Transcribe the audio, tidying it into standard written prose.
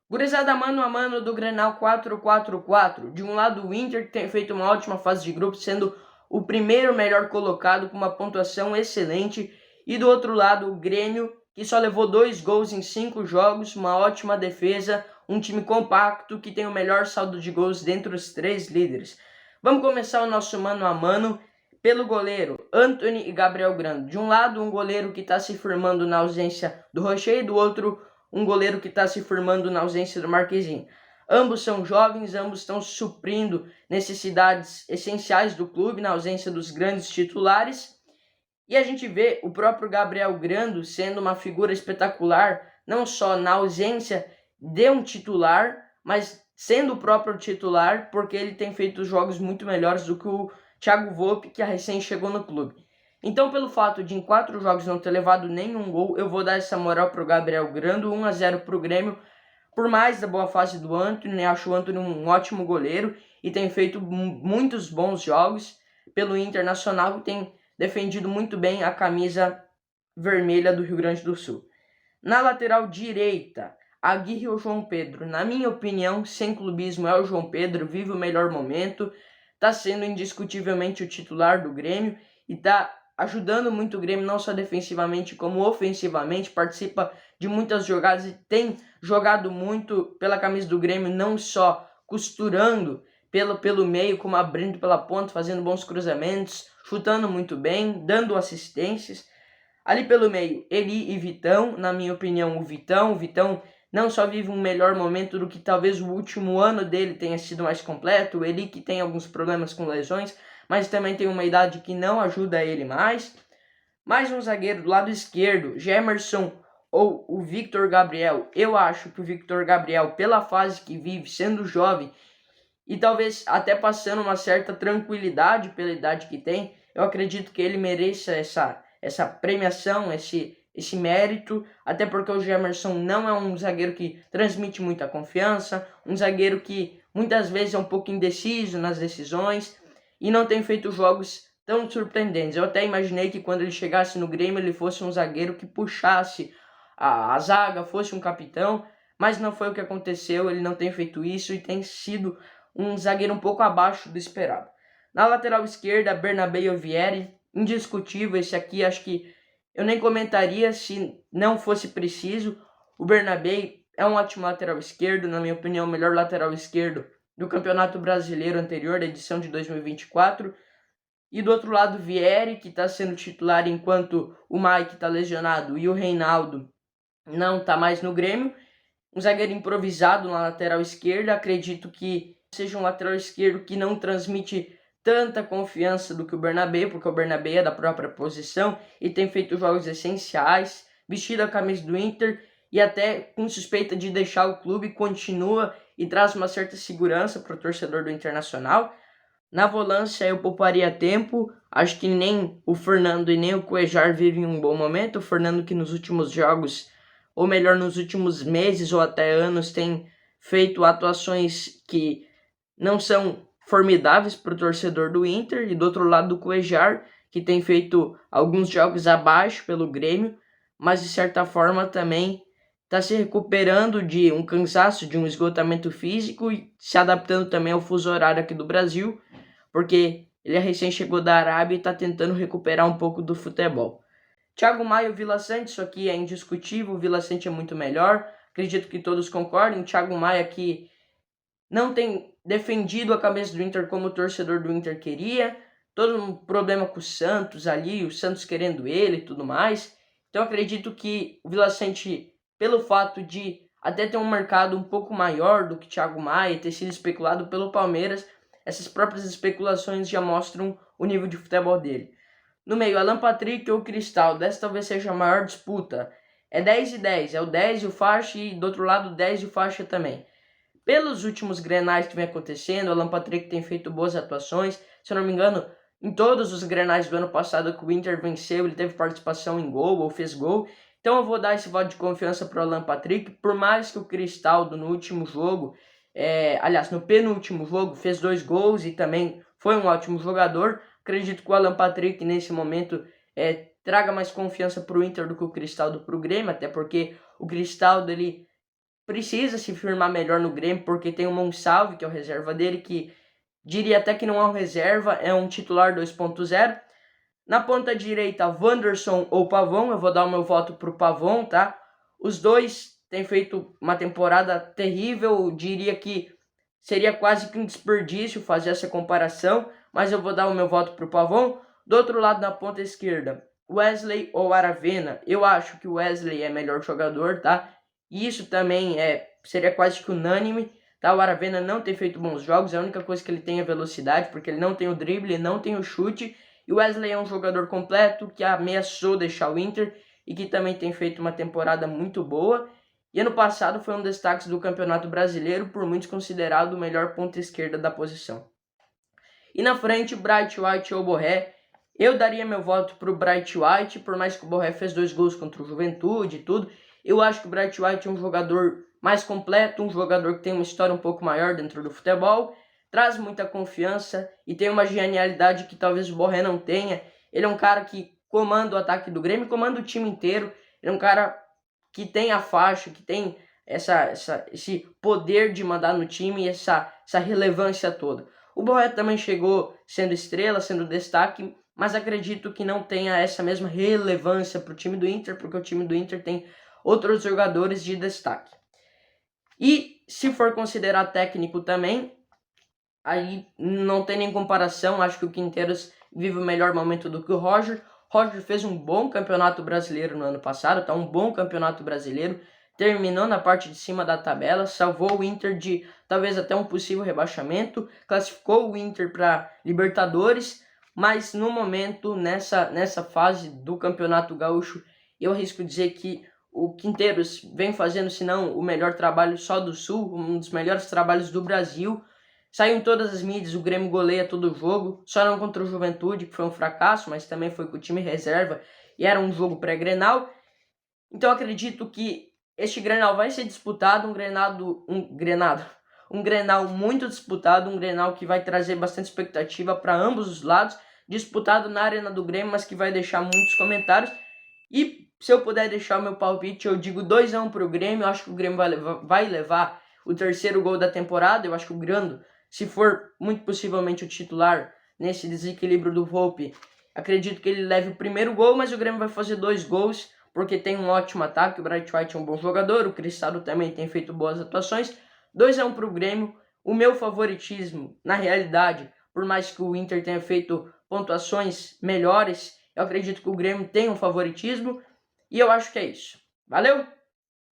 Gurizada mano a mano do Grenal 4-4-4. De um lado o Inter, que tem feito uma ótima fase de grupo, sendo o primeiro melhor colocado com uma pontuação excelente. E do outro lado o Grêmio, que só levou 2 gols em 5 jogos, uma ótima defesa, um time compacto que tem o melhor saldo de gols dentre os 3 líderes. Vamos começar o nosso mano a mano pelo goleiro Antony e Gabriel Grando. De um lado um goleiro que está se firmando na ausência do Rocher, e do outro um goleiro que está se formando na ausência do Marquezinho. Ambos são jovens, ambos estão suprindo necessidades essenciais do clube na ausência dos grandes titulares. E a gente vê o próprio Gabriel Grando sendo uma figura espetacular, não só na ausência de um titular, mas sendo o próprio titular, porque ele tem feito jogos muito melhores do que o Thiago Volpe, que recém chegou no clube. Então, pelo fato de em 4 jogos não ter levado nenhum gol, eu vou dar essa moral pro Gabriel Grando, 1-0 pro Grêmio. Por mais da boa fase do Antony, né? Acho o Antony um ótimo goleiro e tem feito muitos bons jogos pelo Internacional, e tem defendido muito bem a camisa vermelha do Rio Grande do Sul. Na lateral direita, Aguirre ou João Pedro? Na minha opinião, sem clubismo, é o João Pedro, vive o melhor momento, está sendo indiscutivelmente o titular do Grêmio e está ajudando muito o Grêmio, não só defensivamente como ofensivamente, participa de muitas jogadas e tem jogado muito pela camisa do Grêmio, não só costurando pelo meio, como abrindo pela ponta, fazendo bons cruzamentos, chutando muito bem, dando assistências. Ali pelo meio, Eli e Vitão, na minha opinião, o Vitão não só vive um melhor momento do que talvez o último ano dele tenha sido mais completo, o Eli que tem alguns problemas com lesões, mas também tem uma idade que não ajuda ele mais. Mais um zagueiro do lado esquerdo, Gemerson ou o Victor Gabriel. Eu acho que o Victor Gabriel, pela fase que vive, sendo jovem e talvez até passando uma certa tranquilidade pela idade que tem, eu acredito que ele mereça essa premiação, esse mérito, até porque o Gemerson não é um zagueiro que transmite muita confiança, um zagueiro que muitas vezes é um pouco indeciso nas decisões e não tem feito jogos tão surpreendentes. Eu até imaginei que quando ele chegasse no Grêmio ele fosse um zagueiro que puxasse a zaga, fosse um capitão, mas não foi o que aconteceu, ele não tem feito isso e tem sido um zagueiro um pouco abaixo do esperado. Na lateral esquerda, Bernabé e Ovieri, indiscutível, esse aqui acho que eu nem comentaria se não fosse preciso. O Bernabé é um ótimo lateral esquerdo, na minha opinião, o melhor lateral esquerdo do Campeonato Brasileiro anterior, da edição de 2024. E do outro lado, Vieri, que está sendo titular enquanto o Mike está lesionado e o Reinaldo não está mais no Grêmio. Um zagueiro improvisado na lateral esquerda, acredito que seja um lateral esquerdo que não transmite tanta confiança do que o Bernabé, porque o Bernabé é da própria posição e tem feito jogos essenciais, vestido a camisa do Inter e até com suspeita de deixar o clube, continua e traz uma certa segurança para o torcedor do Internacional. Na volância eu pouparia tempo, acho que nem o Fernando e nem o Cuéllar vivem um bom momento. O Fernando, que nos últimos jogos, ou melhor, nos últimos meses ou até anos, tem feito atuações que não são formidáveis para o torcedor do Inter, e do outro lado o Cuéllar, que tem feito alguns jogos abaixo pelo Grêmio, mas de certa forma também está se recuperando de um cansaço, de um esgotamento físico e se adaptando também ao fuso horário aqui do Brasil, porque ele recém chegou da Arábia e está tentando recuperar um pouco do futebol. Thiago Maia e o Vila Sante, isso aqui é indiscutível, o Vila Sante é muito melhor, acredito que todos concordem. Thiago Maia que não tem defendido a cabeça do Inter como o torcedor do Inter queria, todo um problema com o Santos ali, o Santos querendo ele e tudo mais. Então acredito que o Vila Sante, pelo fato de até ter um mercado um pouco maior do que Thiago Maia, ter sido especulado pelo Palmeiras, essas próprias especulações já mostram o nível de futebol dele. No meio, Alan Patrick ou Cristal, dessa talvez seja a maior disputa. É 10 e 10, é o 10 e o Faixa, e do outro lado o 10 e o Faixa também. Pelos últimos grenais que vem acontecendo, o Alan Patrick tem feito boas atuações. Se eu não me engano, em todos os grenais do ano passado que o Inter venceu, ele teve participação em gol ou fez gol. Então eu vou dar esse voto de confiança para o Alan Patrick, por mais que o Cristaldo no último jogo, aliás, no penúltimo jogo, fez 2 gols e também foi um ótimo jogador. Acredito que o Alan Patrick nesse momento traga mais confiança para o Inter do que o Cristaldo para o Grêmio, até porque o Cristaldo ele precisa se firmar melhor no Grêmio, porque tem o Monsalve, que é o reserva dele, que diria até que não é um reserva, é um titular 2.0. Na ponta direita, Wanderson ou Pavão, eu vou dar o meu voto pro Pavão, tá? Os dois têm feito uma temporada terrível, eu diria que seria quase que um desperdício fazer essa comparação, mas eu vou dar o meu voto pro Pavão. Do outro lado, na ponta esquerda, Wesley ou Aravena. Eu acho que o Wesley é melhor jogador, tá? E isso também seria quase que unânime, tá? O Aravena não tem feito bons jogos, a única coisa que ele tem é velocidade, porque ele não tem o drible, ele não tem o chute. E o Wesley é um jogador completo que ameaçou deixar o Inter e que também tem feito uma temporada muito boa. E ano passado foi um dos destaques do Campeonato Brasileiro, por muitos considerado o melhor ponta esquerda da posição. E na frente, Bright White ou Borré. Eu daria meu voto para o Bright White, por mais que o Borré fez 2 gols contra o Juventude e tudo. Eu acho que o Bright White é um jogador mais completo, um jogador que tem uma história um pouco maior dentro do futebol, traz muita confiança e tem uma genialidade que talvez o Borré não tenha. Ele é um cara que comanda o ataque do Grêmio, comanda o time inteiro. Ele é um cara que tem a faixa, que tem esse poder de mandar no time e essa relevância toda. O Borré também chegou sendo estrela, sendo destaque, mas acredito que não tenha essa mesma relevância para o time do Inter, porque o time do Inter tem outros jogadores de destaque. E se for considerar técnico também, aí não tem nem comparação, acho que o Quinteiros vive o melhor momento do que o Roger. Roger fez um bom campeonato brasileiro no ano passado, tá? Um bom campeonato brasileiro, terminou na parte de cima da tabela, salvou o Inter de talvez até um possível rebaixamento, classificou o Inter para Libertadores, mas no momento, nessa fase do Campeonato Gaúcho, eu arrisco dizer que o Quinteiros vem fazendo, se não o melhor trabalho só do Sul, um dos melhores trabalhos do Brasil. Saiu em todas as mídias, o Grêmio goleia todo o jogo, só não contra o Juventude, que foi um fracasso, mas também foi com o time reserva e era um jogo pré-Grenal. Então acredito que este Grenal vai ser disputado, um Grenal muito disputado, um Grenal que vai trazer bastante expectativa para ambos os lados, disputado na Arena do Grêmio, mas que vai deixar muitos comentários. E se eu puder deixar o meu palpite, eu digo 2-1 para o Grêmio. Eu acho que o Grêmio vai levar o terceiro gol da temporada. Eu acho que o Grando, se for muito possivelmente o titular nesse desequilíbrio do Volpi, acredito que ele leve o primeiro gol, mas o Grêmio vai fazer 2 gols, porque tem um ótimo ataque. O Bright White é um bom jogador, o Cristado também tem feito boas atuações. 2-1 para o Grêmio. O meu favoritismo, na realidade, por mais que o Inter tenha feito pontuações melhores, eu acredito que o Grêmio tem um favoritismo e eu acho que é isso. Valeu!